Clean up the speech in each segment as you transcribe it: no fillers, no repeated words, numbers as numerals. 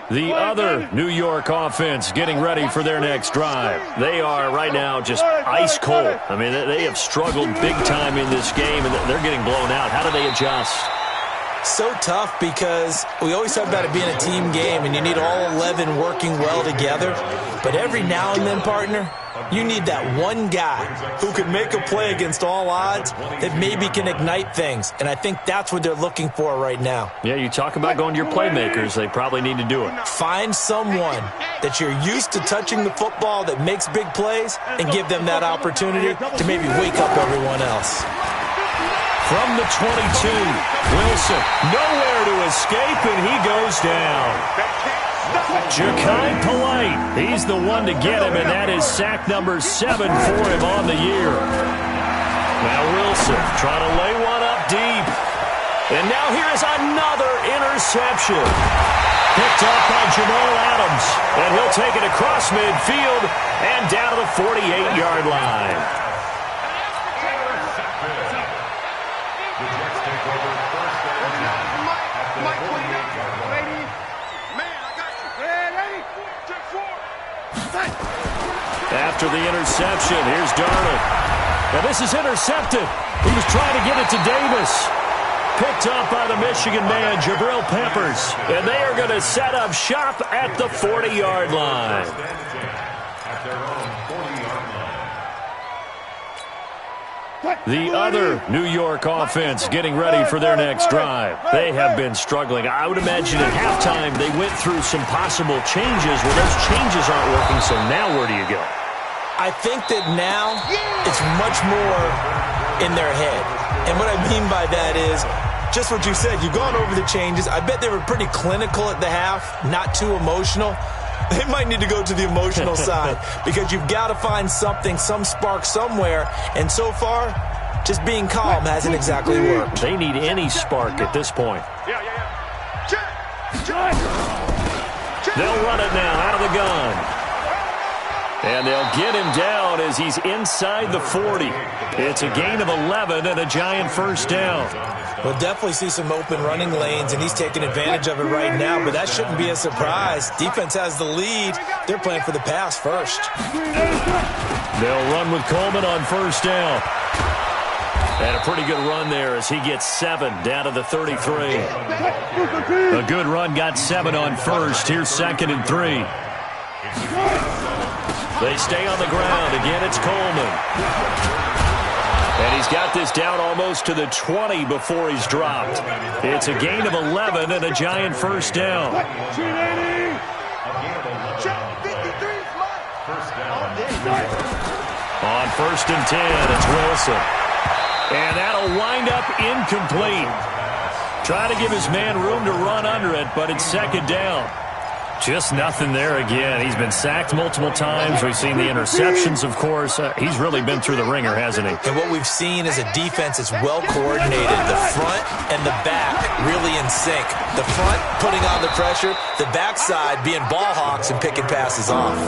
The other New York offense getting ready for their next drive. They are right now just ice cold. I mean, they have struggled big time in this game, and they're getting blown out. How do they adjust? So tough because we always talk about it being a team game, and you need all 11 working well together. But every now and then, partner, you need that one guy who can make a play against all odds that maybe can ignite things. And I think that's what they're looking for right now. Yeah, you talk about going to your playmakers. They probably need to do it. Find someone that you're used to touching the football that makes big plays and give them that opportunity to maybe wake up everyone else. From the 22, Wilson nowhere to escape, and he goes down. Ja'Kai Polite, he's the one to get him, and that is sack number 7 for him on the year. Now Wilson trying to lay one up deep. And now here is another interception. Picked up by Jamal Adams, and he'll take it across midfield and down to the 48-yard line. After the interception, here's Darnold. Now this is intercepted. He was trying to get it to Davis. Picked up by the Michigan man, Jabril Peppers. And they are going to set up shop at the 40-yard line. The other New York offense getting ready for their next drive. They have been struggling. I would imagine at halftime they went through some possible changes. Well, those changes aren't working, so now where do you go? I think that now it's much more in their head. And what I mean by that is just what you said. You've gone over the changes. I bet they were pretty clinical at the half, not too emotional. They might need to go to the emotional side because you've got to find something, some spark somewhere. And so far, just being calm hasn't exactly worked. They need any spark at this point. They'll run it now out of the gun. And they'll get him down as he's inside the 40. It's a gain of 11 and a giant first down. We'll definitely see some open running lanes, and he's taking advantage of it right now, but that shouldn't be a surprise. Defense has the lead. They're playing for the pass first. They'll run with Coleman on first down. And a pretty good run there as he gets 7 down to the 33. A good run got 7 on first. Here's 2nd and 3. They stay on the ground. Again, it's Coleman. And he's got this down almost to the 20 before he's dropped. It's a gain of 11 and a giant first down. On 1st and 10, it's Wilson. And that'll wind up incomplete. Trying to give his man room to run under it, but it's 2nd down. Just nothing there again. He's been sacked multiple times. We've seen the interceptions, of course. He's really been through the ringer, hasn't he? And what we've seen is a defense that's well coordinated. The front and the back really in sync. The front putting on the pressure, the backside being ball hawks and picking passes off.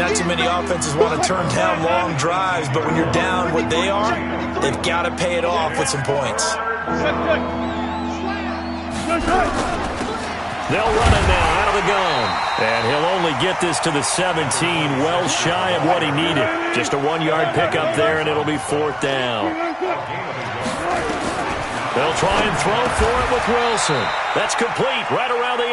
Not too many offenses want to turn down long drives, but when you're down what they are, they've got to pay it off with some points. They'll run it now out of the gun. And he'll only get this to the 17, well shy of what he needed. Just a 1-yard pickup there, and it'll be 4th down. They'll try and throw for it with Wilson. That's complete right around the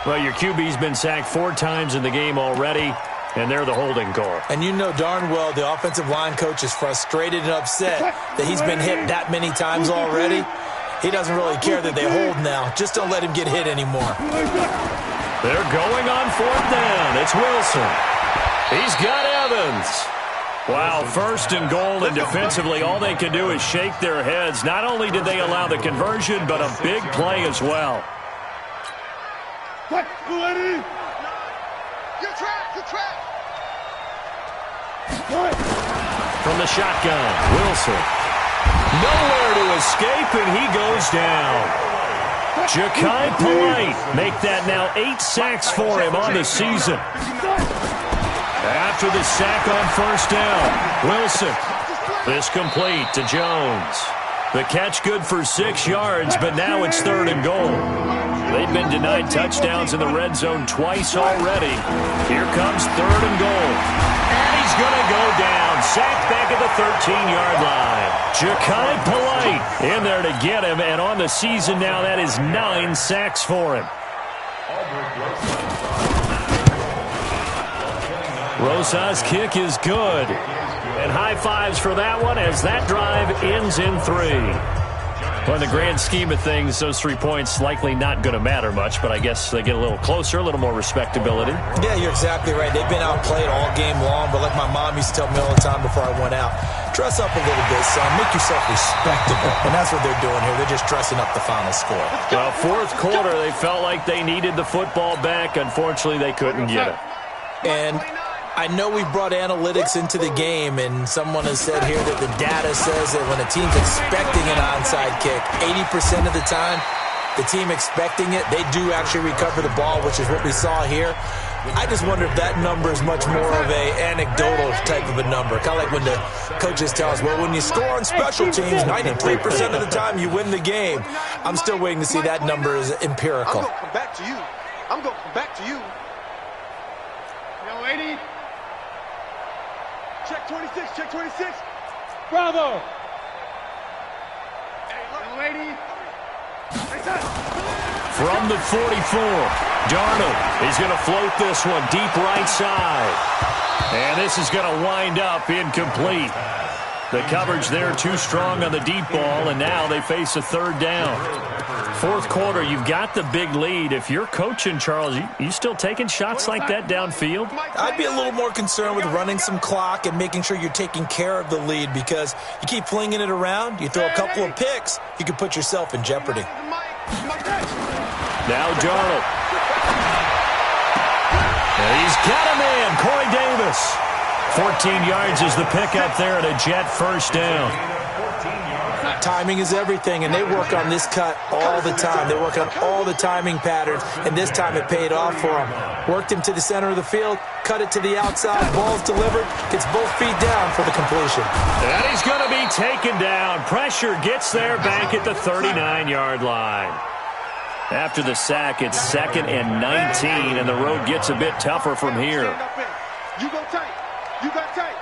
8. Well, your QB's been sacked 4 times in the game already, and they're the holding call. And you know darn well the offensive line coach is frustrated and upset that he's been hit that many times already. He doesn't really care that they hold now. Just don't let him get hit anymore. They're going on 4th down. It's Wilson. He's got Evans. Wow, 1st and goal, and defensively all they can do is shake their heads. Not only did they allow the conversion, but a big play as well. From the shotgun, Wilson. Nowhere to escape, and he goes down. Ja'Kai Polite make that now 8 sacks for him on the season. After the sack on 1st down, Wilson. This complete to Jones. The catch good for 6 yards, but now it's 3rd and goal. They've been denied touchdowns in the red zone twice already. Here comes 3rd and goal. And he's going to go down. Sacked back at the 13-yard line. Ja'Kai Polite in there to get him, and on the season now, that is 9 sacks for him. Rosas' kick is good. And high fives for that one as that drive ends in 3. Well, in the grand scheme of things, those 3 points likely not going to matter much, but I guess they get a little closer, a little more respectability. Yeah, you're exactly right. They've been outplayed all game long, but like my mom used to tell me all the time before I went out, dress up a little bit, son. Make yourself respectable. And that's what they're doing here. They're just dressing up the final score. Well, 4th quarter, they felt like they needed the football back. Unfortunately, they couldn't get it. And I know we brought analytics into the game, and someone has said here that the data says that when a team's expecting an onside kick, 80% of the time, the team expecting it, they do actually recover the ball, which is what we saw here. I just wonder if that number is much more of a anecdotal type of a number. Kind of like when the coaches tell us, well, when you score on special teams, 93% of the time you win the game. I'm still waiting to see that number is empirical. I'm going to come back to you. I'm going to come back to you. Yo, 80. Check 26, check 26. Bravo. Hey, lady. From the 44, Darnold is going to float this one deep right side. And this is going to wind up incomplete. The coverage there too strong on the deep ball, and now they face a 3rd down. 4th quarter, you've got the big lead. If you're coaching, Charles, you still taking shots like that downfield? I'd be a little more concerned with running some clock and making sure you're taking care of the lead, because you keep flinging it around, you throw a couple of picks, you can put yourself in jeopardy. Now Darnold. And he's got a man, Corey Davis. 14 yards is the pickup there at a Jet 1st down. Timing is everything, and they work on this cut all the time. They work on all the timing patterns, and this time it paid off for him. Worked him to the center of the field, cut it to the outside, ball's delivered, gets both feet down for the completion. And he's going to be taken down. Pressure gets there back at the 39-yard line. After the sack, it's 2nd and 19, and the road gets a bit tougher from here. You go tight. You got tight.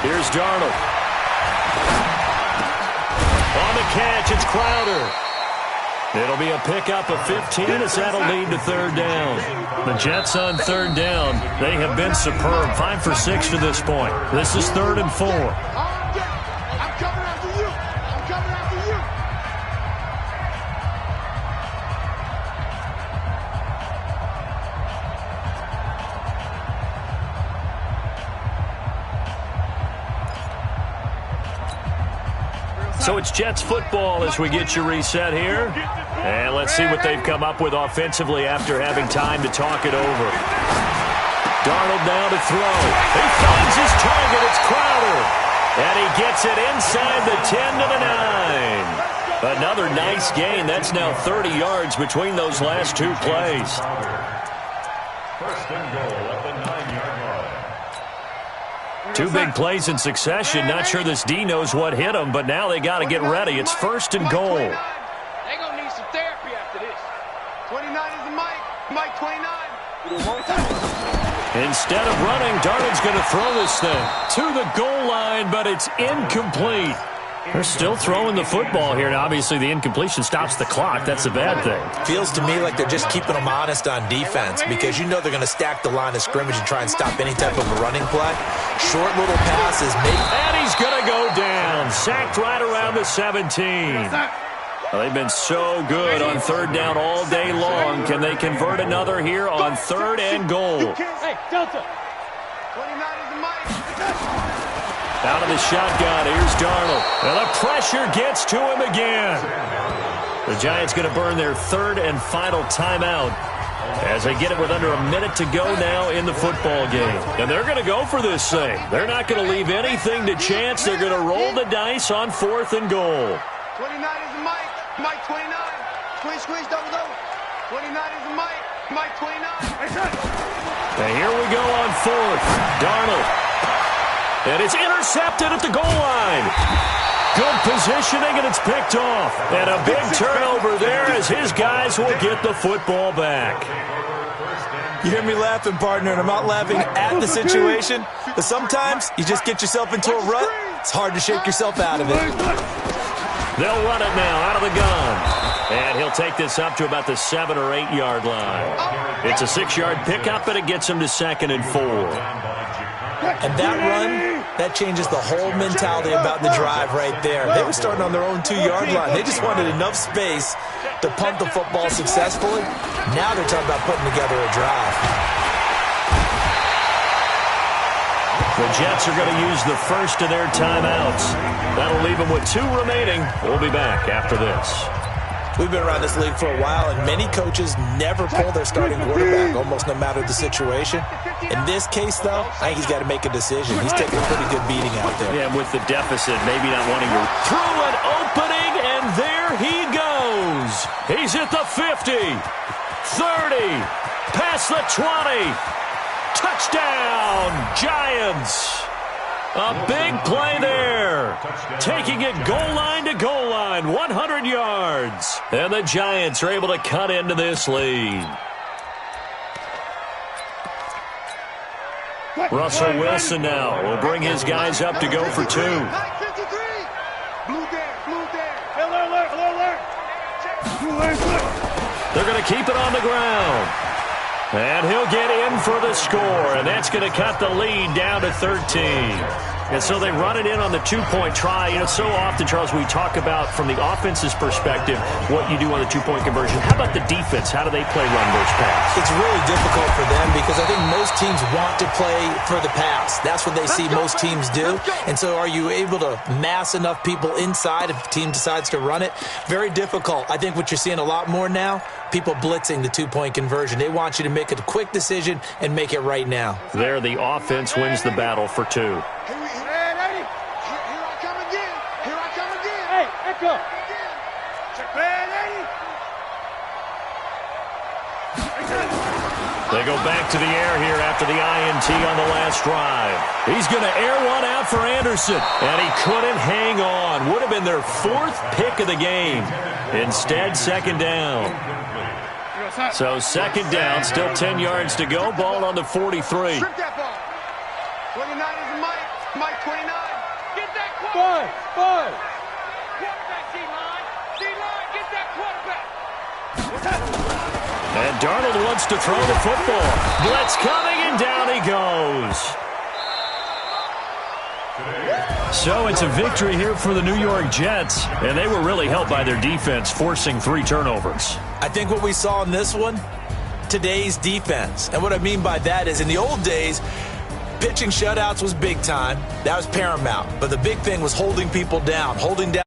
Here's Darnold. On the catch, it's Crowder. It'll be a pickup of 15 as that'll lead to 3rd down. The Jets on 3rd down. They have been superb. 5 for 6 to this point. This is 3rd and 4. I'm coming after you. I'm coming after you. So it's Jets football as we get you reset here. And let's see what they've come up with offensively after having time to talk it over. Darnold now to throw. He finds his target. It's Crowder. And he gets it inside the 10 to the 9. Another nice gain. That's now 30 yards between those last 2 plays. 1st and goal at the 9-yard line. 2 big plays in succession. Not sure this D knows what hit him, but now they got to get ready. It's 1st and goal. They're going to need some therapy after this. 29 is the Mike. Mike 29. Instead of running, Darnold's going to throw this thing to the goal line, but it's incomplete. They're still throwing the football here. Now, obviously, the incompletion stops the clock. That's a bad thing. Feels to me like they're just keeping them honest on defense, because you know they're going to stack the line of scrimmage and try and stop any type of a running play. Short little passes. And he's going to go down. Sacked right around the 17. Well, they've been so good on 3rd down all day long. Can they convert another here on 3rd and goal? Hey, Delta. 29 is the Mike. Out of the shotgun, here's Darnold. And the pressure gets to him again. The Giants going to burn their 3rd and final timeout as they get it with under a minute to go now in the football game. And they're going to go for this thing. They're not going to leave anything to chance. They're going to roll the dice on 4th and goal. 29 is the Mike. Mike 29. Squeeze, double. 29 is the Mike. Mike 29. And here we go on 4th. Darnold. And it's intercepted at the goal line. Good positioning, and it's picked off. And a big turnover there as his guys will get the football back. You hear me laughing, partner, and I'm not laughing at the situation. But sometimes you just get yourself into a rut. It's hard to shake yourself out of it. They'll run it now out of the gun. And he'll take this up to about the 7 or 8 yard line. It's a 6-yard pickup, and it gets him to 2nd and 4. And that run, that changes the whole mentality about the drive right there. They were starting on their own 2-yard line. They just wanted enough space to punt the football successfully. Now they're talking about putting together a drive. The Jets are going to use the first of their timeouts. That'll leave them with 2 remaining. We'll be back after this. We've been around this league for a while, and many coaches never pull their starting quarterback, almost no matter the situation. In this case, though, I think he's got to make a decision. He's taking a pretty good beating out there. Yeah, with the deficit, maybe not wanting to throw an opening, and there he goes. He's at the 50, 30, past the 20. Touchdown, Giants. A big play there. Taking it goal line to goal line, 100 yards. And the Giants are able to cut into this lead. Russell Wilson now will bring his guys up to go for 2. They're going to keep it on the ground. And he'll get in for the score, and that's going to cut the lead down to 13. And so they run it in on the 2-point try. You know, so often, Charles, we talk about, from the offense's perspective, what you do on the 2-point conversion. How about the defense? How do they play run versus pass? It's really difficult for them because I think most teams want to play for the pass. That's what they see most teams do. And so are you able to mass enough people inside if the team decides to run it? Very difficult. I think what you're seeing a lot more now, people blitzing the 2-point conversion. They want you to make a quick decision and make it right now. There, the offense wins the battle for 2. They go back to the air here after the INT on the last drive. He's going to air one out for Anderson, and he couldn't hang on. Would have been their 4th pick of the game. Instead, 2nd down. So 2nd down, still 10 yards to go. Ball on the 43. Strip that ball. 29 is Mike. Mike 29. Get that quarterback. Quarterback, D-line. D-line, get that quarterback. And Darnold wants to throw the football. Blitz coming, and down he goes. So it's a victory here for the New York Jets, and they were really helped by their defense, forcing 3 turnovers. I think what we saw in this one, today's defense. And what I mean by that is in the old days, pitching shutouts was big time. That was paramount. But the big thing was holding people down, holding down